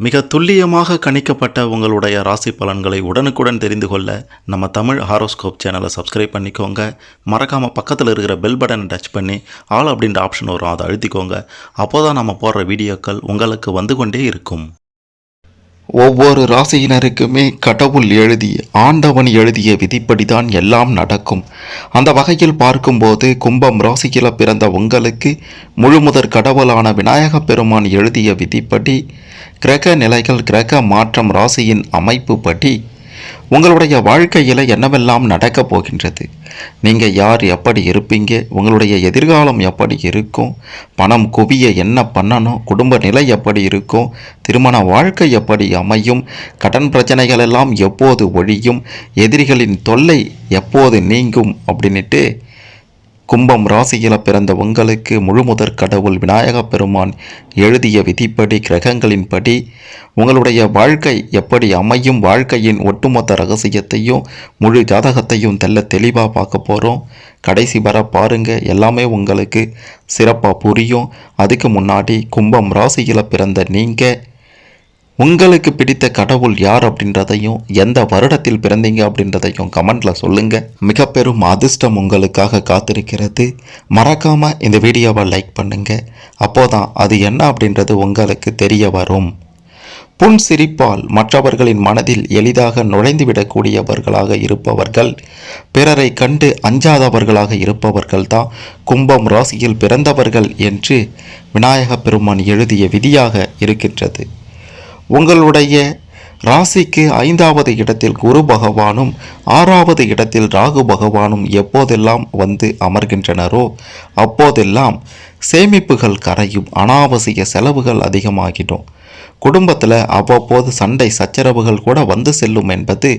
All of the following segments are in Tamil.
மிக துல்லியமாக கணிக்கப்பட்ட உங்களுடைய ராசி பலன்களை உடனுக்குடன் தெரிந்து கொள்ள நம்ம தமிழ் ஹாரோஸ்கோப் சேனலை சப்ஸ்கிரைப் பண்ணிக்கோங்க. மறக்காமல் பக்கத்தில் இருக்கிற பெல் பட்டனை டச் பண்ணி ஆல் அப்படின்ற ஆப்ஷன் வரும், அதை அழுத்திக்கோங்க. அப்போ தான் நம்ம போடுற வீடியோக்கள் உங்களுக்கு வந்து கொண்டே இருக்கும். ஒவ்வொரு ராசியினருக்குமே கடவுள் எழுதிய ஆண்டவன் எழுதிய விதிப்படிதான் எல்லாம் நடக்கும். அந்த வகையில் பார்க்கும்போது கும்பம் ராசியில் பிறந்த உங்களுக்கு முழுமுதற் கடவுளான விநாயகப் பெருமான் எழுதிய விதிப்படி கிரக நிலைகள், கிரக மாற்றம், ராசியின் அமைப்பு படி உங்களுடைய வாழ்க்கையில் என்னவெல்லாம் நடக்கப் போகின்றது, நீங்கள் யார், எப்படி இருப்பீங்க, உங்களுடைய எதிர்காலம் எப்படி இருக்கும், பணம் குவிய என்ன பண்ணணும், குடும்ப நிலை எப்படி இருக்கும், திருமண வாழ்க்கை எப்படி அமையும், கடன் பிரச்சனைகள் எல்லாம் எப்போது ஒழியும், எதிரிகளின் தொல்லை எப்போது நீங்கும் அப்படின்ட்டு கும்பம் ராசியில் பிறந்த உங்களுக்கு முழுமுதற் கடவுள் விநாயகப் பெருமான் எழுதிய விதிப்படி கிரகங்களின்படி உங்களுடைய வாழ்க்கை எப்படி அமையும், வாழ்க்கையின் ஒட்டுமொத்த ரகசியத்தையும் முழு ஜாதகத்தையும் தெளிவாக பார்க்க போகிறோம். கடைசி வர பாருங்கள், எல்லாமே உங்களுக்கு சிறப்பாக புரியும். அதுக்கு முன்னாடி கும்பம் ராசியில் பிறந்த நீங்கள் உங்களுக்கு பிடித்த கடவுள் யார் அப்படின்றதையும் எந்த வருடத்தில் பிறந்தீங்க அப்படின்றதையும் கமெண்ட்ல சொல்லுங்க. மிக பெரும் அதிர்ஷ்டம் உங்களுக்காக காத்திருக்கிறது. மறக்காம இந்த வீடியோவை லைக் பண்ணுங்க. அப்போதான் அது என்ன அப்படின்றது உங்களுக்கு தெரிய வரும். புன் சிரிப்பால் மற்றவர்களின் மனதில் எளிதாக நுழைந்துவிடக்கூடியவர்களாக இருப்பவர்கள், பிறரை கண்டு அஞ்சாதவர்களாக இருப்பவர்கள் தான் கும்பம் ராசியில் பிறந்தவர்கள் என்று விநாயகப் பெருமான் எழுதிய விதியாக இருக்கின்றது. உங்களுடைய ராசிக்கு 5வது இடத்தில் குரு பகவானும் 6வது இடத்தில் ராகு பகவானும் எப்போதெல்லாம் வந்து அமர்கின்றனரோ அப்போதெல்லாம் சேமிப்புகள் கரையும், அனாவசிய செலவுகள் அதிகமாகிடும், குடும்பத்தில் அவ்வப்போது சண்டை சச்சரவுகள் கூட வந்து செல்லும் என்பது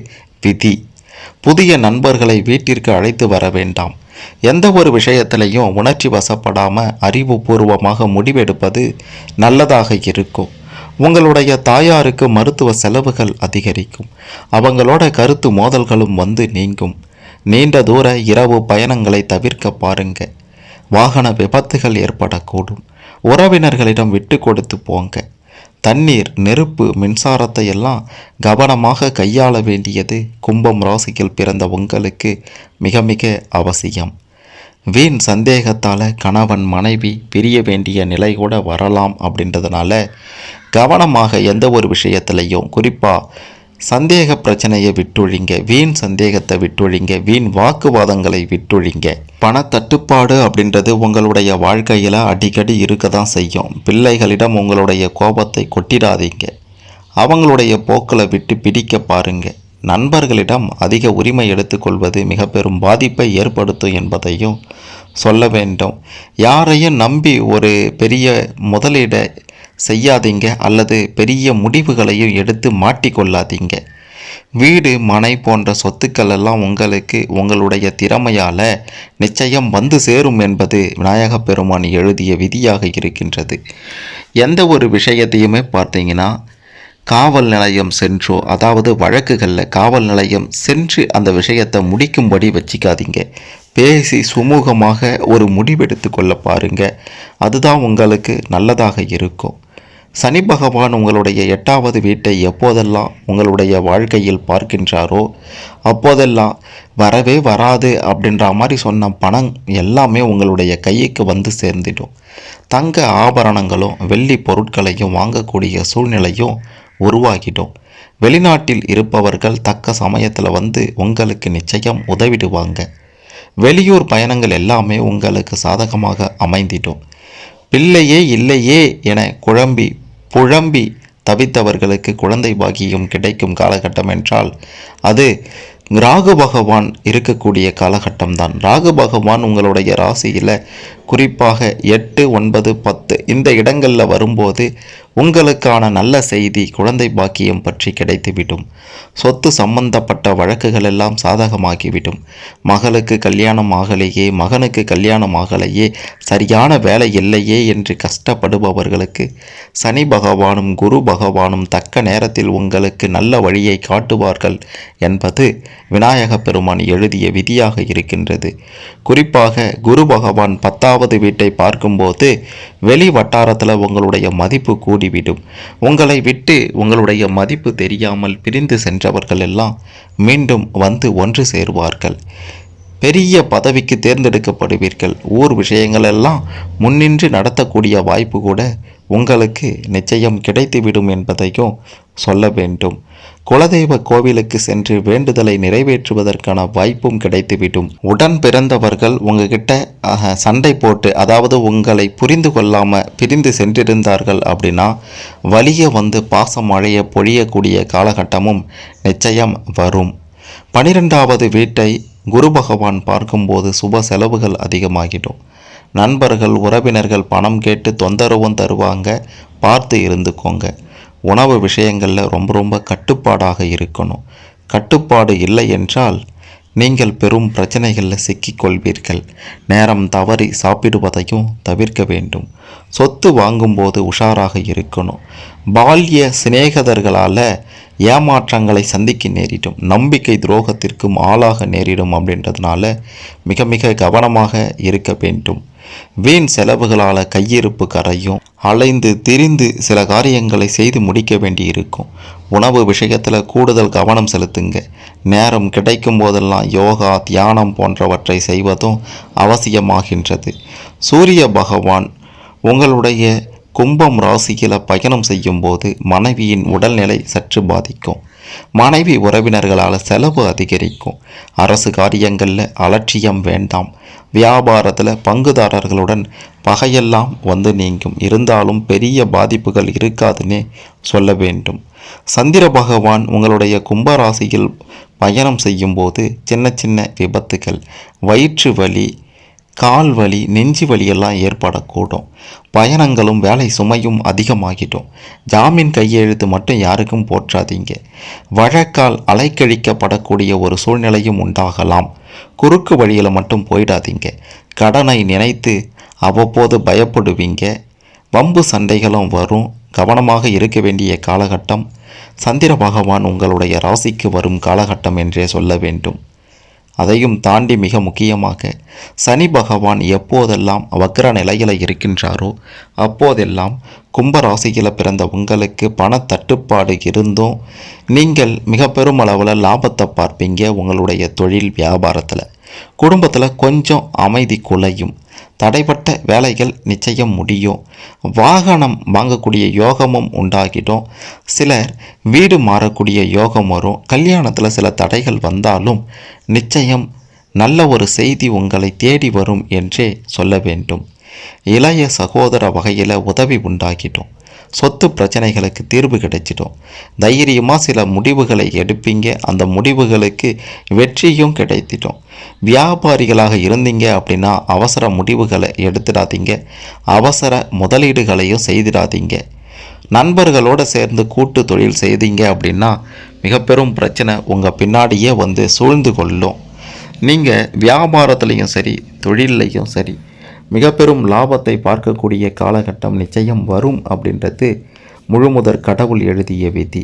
விதி. புதிய நண்பர்களை வீட்டிற்கு அழைத்து வர வேண்டாம். எந்த ஒரு விஷயத்திலையும் உணர்ச்சி வசப்படாமல் அறிவுபூர்வமாக முடிவெடுப்பது நல்லதாக இருக்கும். உங்களுடைய தாயாருக்கு மருத்துவ செலவுகள் அதிகரிக்கும். அவங்களோட கருத்து மோதல்களும் வந்து நீங்கும். நீண்ட தூர இரவு பயணங்களை தவிர்க்க பாருங்க. வாகன விபத்துகள் ஏற்படக்கூடும். உறவினர்களிடம் விட்டு கொடுத்து போங்க. தண்ணீர், நெருப்பு, மின்சாரத்தை எல்லாம் கவனமாக கையாள வேண்டியது கும்பம் ராசியில் பிறந்த உங்களுக்கு மிக மிக அவசியம். வீண் சந்தேகத்தால் கணவன் மனைவி பிரிய வேண்டிய நிலை கூட வரலாம். அப்படின்றதுனால கவனமாக எந்த ஒரு விஷயத்திலையும், குறிப்பாக சந்தேக பிரச்சனையை விட்டொழிங்க, வீண் சந்தேகத்தை விட்டொழிங்க, வீண் வாக்குவாதங்களை விட்டொழிங்க. பணத்தட்டுப்பாடு அப்படின்றது உங்களுடைய வாழ்க்கையில் அடிக்கடி இருக்க தான் செய்யும். பிள்ளைகளிடம் உங்களுடைய கோபத்தை கொட்டிடாதீங்க. அவங்களுடைய போக்களை விட்டு பிடிக்க பாருங்க. நண்பர்களிடம் அதிக உரிமை எடுத்துக்கொள்வது மிக பெரும் பாதிப்பை ஏற்படுத்தும் என்பதையும் சொல்ல வேண்டும். யாரையும் நம்பி ஒரு பெரிய முதலீடை செய்யாதீங்க, அல்லது பெரிய முடிவுகளையும் எடுத்து மாட்டிக்கொள்ளாதீங்க. வீடு, மனை போன்ற சொத்துக்கள் எல்லாம் உங்களுக்கு உங்களுடைய திறமையால் நிச்சயம் வந்து சேரும் என்பது விநாயகப் பெருமான் எழுதிய விதியாக இருக்கின்றது. எந்த ஒரு விஷயத்தையுமே பார்த்தீங்கன்னா காவல் நிலையம் சென்றோ, அதாவது வழக்குகளில் காவல் நிலையம் சென்று அந்த விஷயத்தை முடிக்கும்படி வச்சிக்காதீங்க. பேசி சுமூகமாக ஒரு முடிவெடுத்து கொள்ள பாருங்க. அதுதான் உங்களுக்கு நல்லதாக இருக்கும். சனி பகவான் உங்களுடைய 8வது வீட்டை எப்போதெல்லாம் உங்களுடைய வாழ்க்கையில் பார்க்கின்றாரோ அப்போதெல்லாம் வரவே வராது அப்படின்ற மாதிரி சொன்ன பணம் எல்லாமே உங்களுடைய கைக்கு வந்து சேர்ந்துடும். தங்க ஆபரணங்களும் வெள்ளி பொருட்களையும் வாங்கக்கூடிய சூழ்நிலையும் உருவாகிடும். வெளிநாட்டில் இருப்பவர்கள் தக்க சமயத்தில் வந்து உங்களுக்கு நிச்சயம் உதவிடுவாங்க. வெளியூர் பயணங்கள் எல்லாமே உங்களுக்கு சாதகமாக அமைந்திடும். பிள்ளையே இல்லையே என புழம்பி தவித்தவர்களுக்கு குழந்தை பாக்கியம் கிடைக்கும் காலகட்டம் என்றால் அது ராகு பகவான் இருக்கக்கூடிய காலகட்டம்தான். ராகு பகவான் உங்களுடைய ராசியில் குறிப்பாக 8, 9, 10 இந்த இடங்களில் வரும்போது உங்களுக்கான நல்ல செய்தி, குழந்தை பாக்கியம் பற்றி கிடைத்துவிடும். சொத்து சம்பந்தப்பட்ட வழக்குகள் எல்லாம் சாதகமாகிவிடும். மகளுக்கு கல்யாணம் ஆகலையே, மகனுக்கு கல்யாணம் ஆகலையே, சரியான வேலை இல்லையே என்று கஷ்டப்படுபவர்களுக்கு சனி பகவானும் குரு பகவானும் தக்க நேரத்தில் உங்களுக்கு நல்ல வழியை காட்டுவார்கள் என்பது விநாயகப் பெருமான் எழுதிய விதியாக இருக்கின்றது. குறிப்பாக குரு பகவான் 10வது வீட்டை பார்க்கும்போது வெளி வட்டாரத்தில் உங்களுடைய மதிப்பு கூடிவிடும். உங்களை விட்டு உங்களுடைய மதிப்பு தெரியாமல் பிரிந்து சென்றவர்கள் எல்லாம் மீண்டும் வந்து ஒன்று சேருவார்கள். பெரிய பதவிக்கு தேர்ந்தெடுக்கப்படுவீர்கள். ஊர் விஷயங்கள் எல்லாம் முன்னின்று நடத்தக்கூடிய வாய்ப்பு கூட உங்களுக்கு நிச்சயம் கிடைத்துவிடும் என்பதையும் சொல்ல வேண்டும். குலதெய்வ கோவிலுக்கு சென்று வேண்டுதலை நிறைவேற்றுவதற்கான வாய்ப்பும் கிடைத்துவிடும். உடன் பிறந்தவர்கள் உங்ககிட்ட சண்டை போட்டு, அதாவது உங்களை புரிந்து கொள்ளாமல் பிரிந்து சென்றிருந்தார்கள் அப்படின்னா வலிய வந்து பாச மழையை பொழியக்கூடிய காலகட்டமும் நிச்சயம் வரும். 12வது வீட்டை குரு பகவான் பார்க்கும்போது சுப செலவுகள் அதிகமாகிடும். நண்பர்கள் உறவினர்கள் பணம் கேட்டு தொந்தரவும் தருவாங்க, பார்த்து இருந்துக்கோங்க. உணவு விஷயங்களில் ரொம்ப கட்டுப்பாடாக இருக்கணும். கட்டுப்பாடு இல்லை என்றால் நீங்கள் பெரும் பிரச்சனைகளில் சிக்கிக்கொள்வீர்கள். நேரம் தவறி சாப்பிடுவதையும் தவிர்க்க வேண்டும். சொத்து வாங்கும்போது உஷாராக இருக்கணும். பால்ய சிநேகிதர்களால் ஏமாற்றங்களை சந்திக்க நேரிடும். நம்பிக்கை துரோகத்திற்கும் ஆளாக நேரிடும். அப்படின்றதுனால மிக கவனமாக இருக்க வேண்டும். வீண் செலவுகளால் கையிருப்பு கரையும். அலைந்து திரிந்து சில காரியங்களை செய்து முடிக்க வேண்டி இருக்கும். உணவு விஷயத்தில் கூடுதல் கவனம் செலுத்துங்க. நேரம் கிடைக்கும் போதெல்லாம் யோகா, தியானம் போன்றவற்றை செய்வதும் அவசியமாகின்றது. சூரிய பகவான் உங்களுடைய கும்பம் ராசியில் பயணம் செய்யும் போது மனைவியின் உடல்நிலை சற்று பாதிக்கும். மனைவி உறவினர்களால் செலவு அதிகரிக்கும். அரசு காரியங்களில் அலட்சியம் வேண்டாம். வியாபாரத்தில் பங்குதாரர்களுடன் பகையெல்லாம் வந்து நீங்கும். இருந்தாலும் பெரிய பாதிப்புகள் இருக்காதுன்னே சொல்ல வேண்டும். சந்திர பகவான் உங்களுடைய கும்பராசியில் பயணம் செய்யும்போது சின்ன விபத்துகள், வயிற்று வலி, கால் வலி, நெஞ்சு வலியெல்லாம் ஏற்படக்கூடும். பயணங்களும் வேலை சுமையும் அதிகமாகிடும். ஜாமீன் கையெழுத்து மட்டும் யாருக்கும் போற்றாதீங்க. வழக்கால் அலைக்கழிக்கப்படக்கூடிய ஒரு சூழ்நிலையும் உண்டாகலாம். குறுக்கு வழியில் மட்டும் போயிடாதீங்க. கடனை நினைத்து அவ்வப்போது பயப்படுவீங்க. வம்பு சண்டைகளும் வரும். கவனமாக இருக்க வேண்டிய காலகட்டம் சந்திர பகவான் உங்களுடைய ராசிக்கு வரும் காலகட்டம் என்றே சொல்ல வேண்டும். அதையும் தாண்டி மிக முக்கியமாக சனி பகவான் எப்போதெல்லாம் வக்ர நிலையில் இருக்கின்றாரோ அப்போதெல்லாம் கும்பராசியில் பிறந்த உங்களுக்கு பணத்தட்டுப்பாடு இருந்தும் நீங்கள் மிக பெருமளவில் லாபத்தை பார்ப்பீங்க. உங்களுடைய தொழில் வியாபாரத்தில் குடும்பத்தில் கொஞ்சம் அமைதி குலையும். தடைப்பட்ட வேலைகள் நிச்சயம் முடியும். வாகனம் வாங்கக்கூடிய யோகமும் உண்டாகிடும். சிலர் வீடு மாறக்கூடிய யோகம் வரும். கல்யாணத்தில் சில தடைகள் வந்தாலும் நிச்சயம் நல்ல ஒரு செய்தி உங்களை தேடி வரும் என்றே சொல்ல வேண்டும். இளைய சகோதர வகையில் உதவி உண்டாகிடும். சொத்து பிரச்சனைகளுக்கு தீர்வு கிடைச்சிடும். தைரியமாக சில முடிவுகளை எடுப்பீங்க. அந்த முடிவுகளுக்கு வெற்றியும் கிடைத்திடும். வியாபாரிகளாக இருந்தீங்க அப்படின்னா அவசர முடிவுகளை எடுத்துடாதீங்க. அவசர முதலீடுகளையும் செய்திடாதீங்க. நண்பர்களோடு சேர்ந்து கூட்டு தொழில் செய்தீங்க அப்படின்னா மிக பெரும் பிரச்சனை உங்கள் பின்னாடியே வந்து சூழ்ந்து கொள்ளும். நீங்கள் வியாபாரத்துலேயும் சரி, தொழிலையும் சரி, மிக பெரும் லாபத்தை பார்க்கக்கூடிய காலகட்டம் நிச்சயம் வரும் அப்படின்றது முழுமுதற் கடவுள் எழுதிய விதி.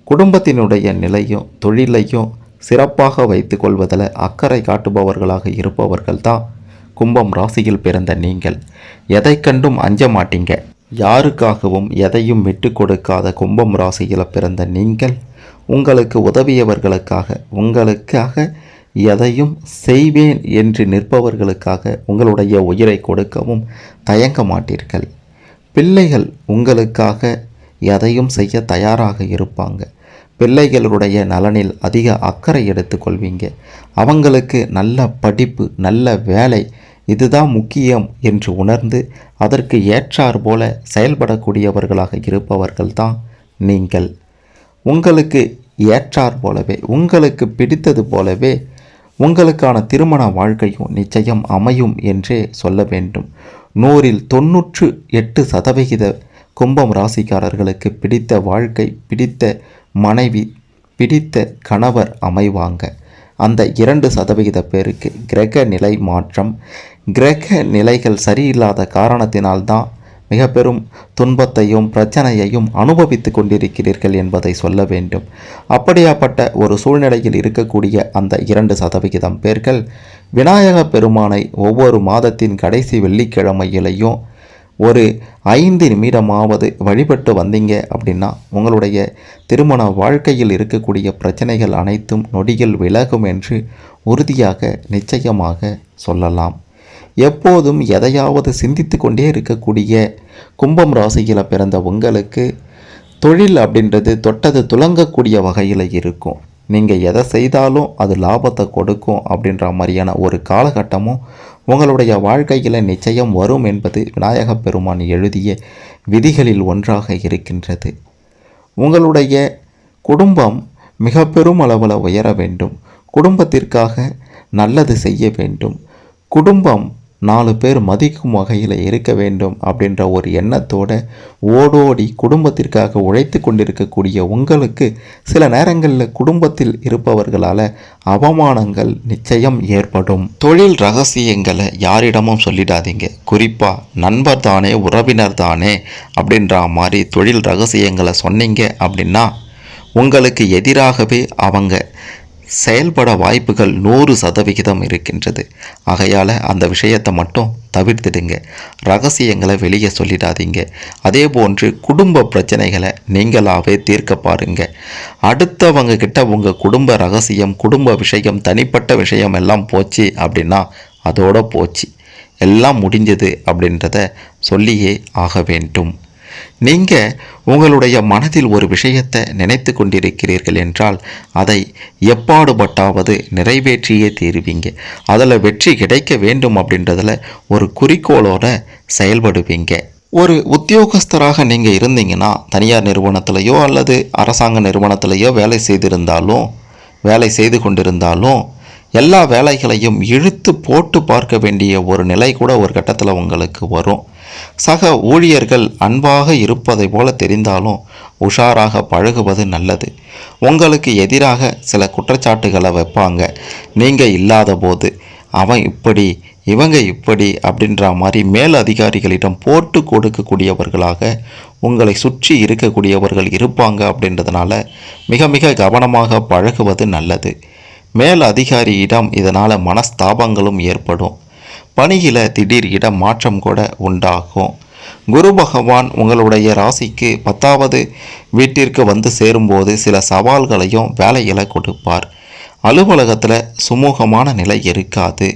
குடும்பத்தினுடைய நிலையும் தொழிலையும் சிறப்பாக வைத்து கொள்வதில் அக்கறை காட்டுபவர்களாக இருப்பவர்கள் தான் கும்பம் ராசியில் பிறந்த நீங்கள். எதை கண்டும் அஞ்ச மாட்டீங்க. யாருக்காகவும் எதையும் விட்டு கொடுக்காத கும்பம் ராசியில் பிறந்த நீங்கள் உங்களுக்கு உதவியவர்களுக்காக, உங்களுக்காக எதையும் செய்வேன் என்று நிற்பவர்களுக்காக உங்களுடைய உயிரை கொடுக்கவும் தயங்க மாட்டீர்கள். பிள்ளைகள் உங்களுக்காக எதையும் செய்ய தயாராக இருப்பாங்க. பிள்ளைகளுடைய நலனில் அதிக அக்கறை எடுத்துக்கொள்வீங்க. அவங்களுக்கு நல்ல படிப்பு, நல்ல வேலை, இதுதான் முக்கியம் என்று உணர்ந்து அதற்கு ஏற்றார் போல செயல்படக்கூடியவர்களாக இருப்பவர்கள் தான் நீங்கள். உங்களுக்கு ஏற்றார் போலவே, உங்களுக்கு பிடித்தது போலவே உங்களுக்கான திருமண வாழ்க்கையும் நிச்சயம் அமையும் என்றே சொல்ல வேண்டும். 100ல் 98% கும்பம் ராசிக்காரர்களுக்கு பிடித்த வாழ்க்கை, பிடித்த மனைவி, பிடித்த கணவர் அமைவாங்க. அந்த 2% பேருக்கு கிரக நிலை மாற்றம், கிரக நிலைகள் சரியில்லாத காரணத்தினால்தான் மிக பெரும் துன்பத்தையும் பிரச்சனையையும் அனுபவித்து கொண்டிருக்கிறீர்கள் என்பதை சொல்ல வேண்டும். அப்படியாப்பட்ட ஒரு சூழ்நிலையில் இருக்கக்கூடிய அந்த 2% பேர்கள் விநாயக பெருமானை ஒவ்வொரு மாதத்தின் கடைசி வெள்ளிக்கிழமையிலையும் ஒரு 5 நிமிடமாவது வழிபட்டு வந்தீங்க அப்படின்னா உங்களுடைய திருமண வாழ்க்கையில் இருக்கக்கூடிய பிரச்சனைகள் அனைத்தும் நொடியில் விலகும் என்று உறுதியாக நிச்சயமாக சொல்லலாம். எப்போதும் எதையாவது சிந்தித்து கொண்டே இருக்கக்கூடிய கும்பம் ராசியில் பிறந்த உங்களுக்கு தொழில் அப்படின்றது தொட்டது துலங்கக்கூடிய வகையில் இருக்கும். நீங்கள் எதை செய்தாலும் அது லாபத்தை கொடுக்கும் அப்படின்ற மாதிரியான ஒரு காலகட்டமும் உங்களுடைய வாழ்க்கையில் நிச்சயம் வரும் என்பது விநாயகப் பெருமான் எழுதிய விதிகளில் ஒன்றாக இருக்கின்றது. உங்களுடைய குடும்பம் மிக பெரும் அளவில் உயர வேண்டும். குடும்பத்திற்காக நல்லது செய்ய வேண்டும். குடும்பம் 4 பேர் மதிக்கும் வகையில் இருக்க வேண்டும் அப்படின்ற ஒரு எண்ணத்தோடு ஓடோடி குடும்பத்திற்காக உழைத்து கொண்டிருக்கக்கூடிய உங்களுக்கு சில நேரங்களில் குடும்பத்தில் இருப்பவர்களால் அவமானங்கள் நிச்சயம் ஏற்படும். தொழில் ரகசியங்களை யாரிடமும் சொல்லிடாதீங்க. குறிப்பாக நண்பர் தானே உறவினர் தானே அப்படின்ற மாதிரி தொழில் ரகசியங்களை சொன்னீங்க அப்படின்னா உங்களுக்கு எதிராகவே அவங்க செயல்பட வாய்ப்புகள் 100% இருக்கின்றது. ஆகையால் அந்த விஷயத்தை மட்டும் தவிர்த்துடுங்க. ரகசியங்களை வெளியே சொல்லிடாதீங்க. அதே போன்று குடும்ப பிரச்சனைகளை நீங்களாகவே தீர்க்க பாருங்க. அடுத்தவங்க கிட்ட உங்கள் குடும்ப ரகசியம், குடும்ப விஷயம், தனிப்பட்ட விஷயம் எல்லாம் போச்சு அப்படின்னா அதோட போச்சு, எல்லாம் முடிஞ்சது அப்படின்றத சொல்லியே ஆக வேண்டும். நீங்கள் உங்களுடைய மனதில் ஒரு விஷயத்தை நினைத்து கொண்டிருக்கிறீர்கள் என்றால் அதை எப்பாடுபட்டாவது நிறைவேற்றியே தீருவீங்க. அதில் வெற்றி கிடைக்க வேண்டும் அப்படின்றதில் ஒரு குறிக்கோளோட செயல்படுவீங்க. ஒரு உத்தியோகஸ்தராக நீங்கள் இருந்தீங்கன்னா தனியார் நிறுவனத்திலேயோ அல்லது அரசாங்க நிறுவனத்திலேயோ வேலை செய்து கொண்டிருந்தாலும் எல்லா வேலைகளையும் இழுத்து போட்டு பார்க்க வேண்டிய ஒரு நிலை கூட ஒரு கட்டத்தில் உங்களுக்கு வரும். சக ஊழியர்கள் அன்பாக இருப்பதை போல தெரிந்தாலும் உஷாராக பழகுவது நல்லது. உங்களுக்கு எதிராக சில குற்றச்சாட்டுகளை வைப்பாங்க. நீங்கள் இல்லாத போது அவன் இப்படி இவங்க இப்படி அப்படின்ற மாதிரி மேல் அதிகாரிகளிடம் போட்டு கொடுக்கக்கூடியவர்களாக உங்களை சுற்றி இருக்கக்கூடியவர்கள் இருப்பாங்க. அப்படின்றதுனால மிக மிக கவனமாக பழகுவது நல்லது. மேல் அதிகாரியிடம் இதனால் மனஸ்தாபங்களும் ஏற்படும். பணியில் திடீர் இடம் மாற்றம் கூட உண்டாகும். குரு பகவான் உங்களுடைய ராசிக்கு 10வது வீட்டிற்கு வந்து சேரும்போது சில சவால்களையும் வேலைகளை கொடுப்பார். அலுவலகத்தில் சுமூகமான நிலை இருக்காது.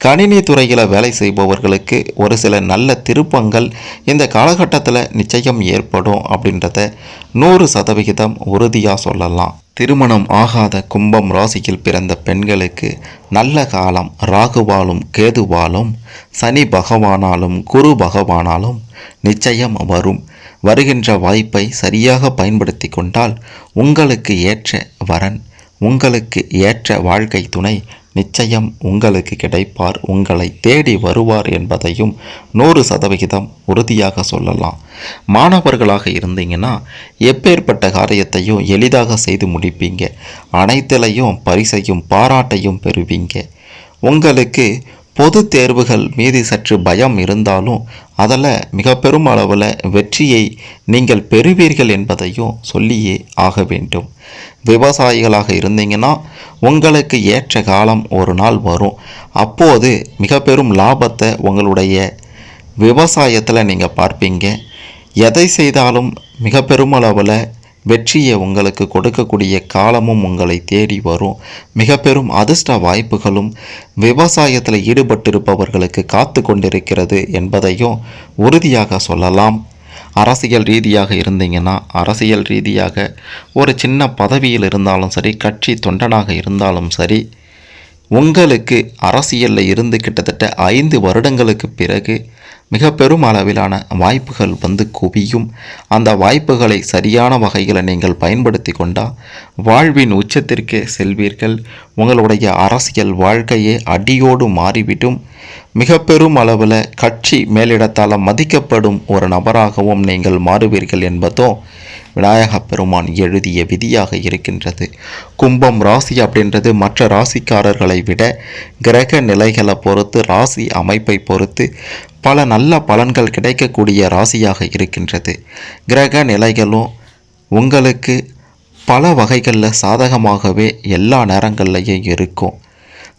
கணினி துறையில் வேலை செய்பவர்களுக்கு ஒரு சில நல்ல திருப்பங்கள் இந்த காலகட்டத்தில் நிச்சயம் ஏற்படும் அப்படின்றத 100% உறுதியாக சொல்லலாம். திருமணம் ஆகாத கும்பம் ராசியில் பிறந்த பெண்களுக்கு நல்ல காலம் ராகுவாலும் கேதுவாலும் சனி பகவானாலும் குரு பகவானாலும் நிச்சயம் வரும். வருகின்ற வாய்ப்பை சரியாக பயன்படுத்தி கொண்டால் உங்களுக்கு ஏற்ற வரன், உங்களுக்கு ஏற்ற வாழ்க்கை துணை நிச்சயம் உங்களுக்கு கிடைப்பார். உங்களை தேடி வருவார் என்பதையும் 100% உறுதியாக சொல்லலாம். மாணவர்களாக இருந்தீங்கன்னா எப்பேற்பட்ட காரியத்தையும் எளிதாக செய்து முடிப்பீங்க. அனைத்திலையும் பரிசையும் பாராட்டையும் பெறுவீங்க. உங்களுக்கு பொது தேர்வுகள் மீது சற்று பயம் இருந்தாலும் அதில் மிக பெரும் அளவில் வெற்றியை நீங்கள் பெறுவீர்கள் என்பதையும் சொல்லியே ஆக வேண்டும். விவசாயிகளாக இருந்தீங்கன்னா உங்களுக்கு ஏற்ற காலம் ஒரு நாள் வரும். அப்போது மிக பெரும் லாபத்தை உங்களுடைய விவசாயத்தில் நீங்கள் பார்ப்பீங்க. எதை செய்தாலும் மிக பெரும் அளவில் வெற்றியை உங்களுக்கு கொடுக்கக்கூடிய காலமும் உங்களை தேடி வரும். மிக பெரும் அதிர்ஷ்ட வாய்ப்புகளும் விவசாயத்தில் ஈடுபட்டிருப்பவர்களுக்கு காத்து கொண்டிருக்கிறது என்பதையும் உறுதியாக சொல்லலாம். அரசியல் ரீதியாக இருந்தீங்கன்னா அரசியல் ரீதியாக ஒரு சின்ன பதவியில் இருந்தாலும் சரி, கட்சி தொண்டனாக இருந்தாலும் சரி, உங்களுக்கு அரசியலில் இருந்து கிட்டத்தட்ட 5 வருடங்களுக்கு பிறகு மிக பெரும் அளவிலான வாய்ப்புகள் வந்து குவியும். அந்த வாய்ப்புகளை சரியான வகையில் நீங்கள் பயன்படுத்தி கொண்டால் வாழ்வின் உச்சத்திற்கு செல்வீர்கள். உங்களுடைய அரசியல் வாழ்க்கையே அடியோடு மாறிவிடும். மிக பெரும் அளவில் கட்சி மேலிடத்தால் மதிக்கப்படும் ஒரு நபராகவும் நீங்கள் மாறுவீர்கள் என்பதும் விநாயகப் பெருமான் எழுதிய விதியாக இருக்கின்றது. கும்பம் ராசி அப்படின்றது மற்ற ராசிக்காரர்களை விட கிரக நிலைகளை பொறுத்து, ராசி அமைப்பை பொறுத்து பல நல்ல பலன்கள் கிடைக்கக்கூடிய ராசியாக இருக்கின்றது. கிரக நிலைகளும் உங்களுக்கு பல வகைகளில் சாதகமாகவே எல்லா நேரங்கள்லையும் இருக்கும்.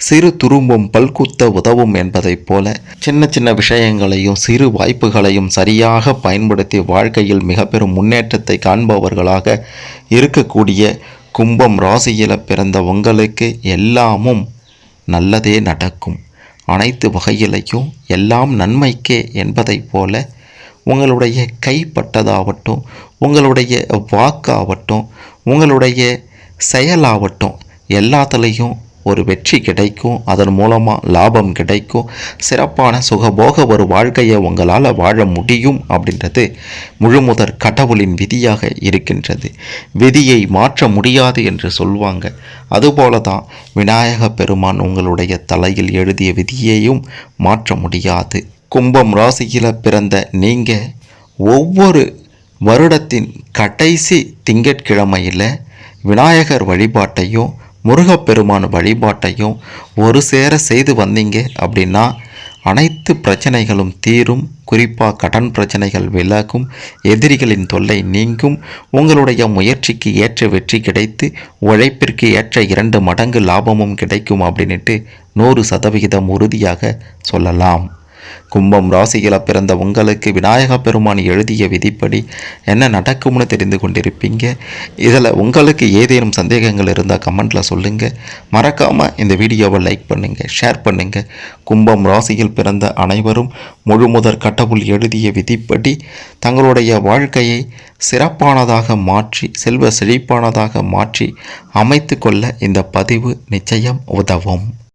சிறு துரும்பும் பல்குத்த உதவும் என்பதைப் போல சின்ன சின்ன விஷயங்களையும் சிறு வாய்ப்புகளையும் சரியாக பயன்படுத்தி வாழ்க்கையில் மிக பெரும் முன்னேற்றத்தை காண்பவர்களாக இருக்கக்கூடிய கும்பம் ராசியில் பிறந்த உங்களுக்கு எல்லாமும் நல்லதே நடக்கும். அனைத்து வகையிலையும் எல்லாம் நன்மைக்கே என்பதைப் போல உங்களுடைய கைப்பட்டதாகட்டும், உங்களுடைய வாக்காகட்டும், உங்களுடைய செயலாகட்டும் எல்லாத்துலேயும் ஒரு வெற்றி கிடைக்கும். அதன் மூலமாக லாபம் கிடைக்கும். சிறப்பான சுகபோக ஒரு வாழ்க்கையை உங்களால் வாழ முடியும் அப்படின்றது முழுமுதற் கடவுளின் விதியாக இருக்கின்றது. விதியை மாற்ற முடியாது என்று சொல்வாங்க. அதுபோல தான் விநாயக பெருமான் உங்களுடைய தலையில் எழுதிய விதியையும் மாற்ற முடியாது. கும்பம் ராசியில் பிறந்த நீங்கள் ஒவ்வொரு வருடத்தின் கடைசி திங்கட்கிழமையில் விநாயகர் வழிபாட்டையும் முருகப்பெருமான் வழிபாட்டையும் ஒரு சேர செய்து வந்தீங்க அப்படின்னா அனைத்து பிரச்சனைகளும் தீரும். குறிப்பாக கடன் பிரச்சனைகள் விலகும், எதிரிகளின் தொல்லை நீங்கும், உங்களுடைய முயற்சிக்கு ஏற்ற வெற்றி கிடைத்து உழைப்பிற்கு ஏற்ற 2 மடங்கு லாபமும் கிடைக்கும் அப்படின்ட்டு 100% உறுதியாக சொல்லலாம். கும்பம் ராசியில் பிறந்த உங்களுக்கு விநாயக பெருமான் எழுதிய விதிப்படி என்ன நடக்கும்னு தெரிந்து கொண்டிருப்பீங்க. இதில் உங்களுக்கு ஏதேனும் சந்தேகங்கள் இருந்தால் கமெண்ட்டில் சொல்லுங்கள். மறக்காமல் இந்த வீடியோவை லைக் பண்ணுங்கள், ஷேர் பண்ணுங்கள். கும்பம் ராசியில் பிறந்த அனைவரும் முழுமுதற் கடவுள் எழுதிய விதிப்படி தங்களுடைய வாழ்க்கையை சிறப்பானதாக மாற்றி செல்வ செழிப்பானதாக மாற்றி அமைத்து கொள்ள இந்த பதிவு நிச்சயம் உதவும்.